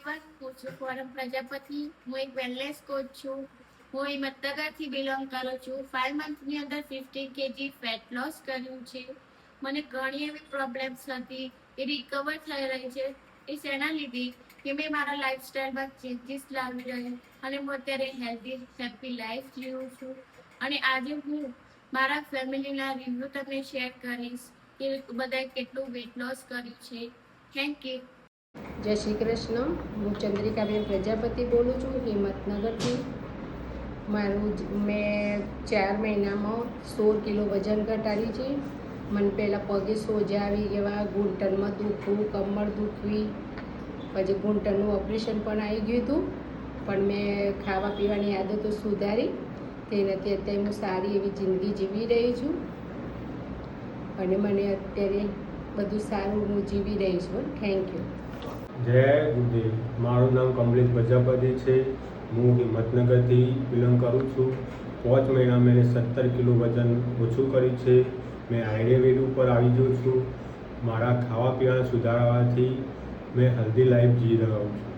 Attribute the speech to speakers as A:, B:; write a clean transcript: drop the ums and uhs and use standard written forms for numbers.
A: Everyone, હું છું forum Prajapati. હું એક વેલનેસ કોચ છું. હું હિંમતનગરથી બિલોંગ કરું છું. 5 મંથની અંદર 15 kg ફેટ લોસ કર્યું છે. મને ઘણી એવી પ્રોબ્લેમ્સ હતી, એ રિકવર થઈ રહી છે. એ શેના લીધે કે મેં મારા લાઈફસ્ટાઈલમાં ચેન્જીસ લાવી રહી અને હું અત્યારે હેલ્ધી હેપી લાઈફ જીવું છું. અને આજે હું મારા ફેમિલીના રિવ્યૂ તમને શેર કરીશ કે બધાએ કેટલું વેટ લોસ કર્યું છે. Thank you.
B: જય શ્રી કૃષ્ણ. હું ચંદ્રિકાબેન પ્રજાપતિ બોલું છું હિંમતનગરથી. મેં 4 મહિનામાં 16 કિલો વજન ઘટાડ્યું છે. મને પહેલાં પગે સોજા આવી ગયા, ઘૂંટણમાં દુખવું, કમર દુખવી, પછી ઘૂંટણનું ઓપરેશન પણ આવી ગયું હતું. પણ મેં ખાવા પીવાની આદતો સુધારી તેનાથી અત્યારે હું સારી એવી જિંદગી જીવી રહી છું અને મને અત્યારે બધું સારું હું જીવી રહી છું. Thank you.
C: જય ગુરુદેવ. મારું નામ કમલેશ પ્રજાપતિ છે. હું હિંમતનગરથી બિલોંગ કરું છું. 5 મહિના મેં 17 કિલો વજન ઓછું કર્યું છે. મેં આયુર્વેદ ઉપર આવી ગયો છું. મારા ખાવા પીવાના સુધારવાથી મેં હેલ્ધી લાઈફ જીવી રહ્યો છું.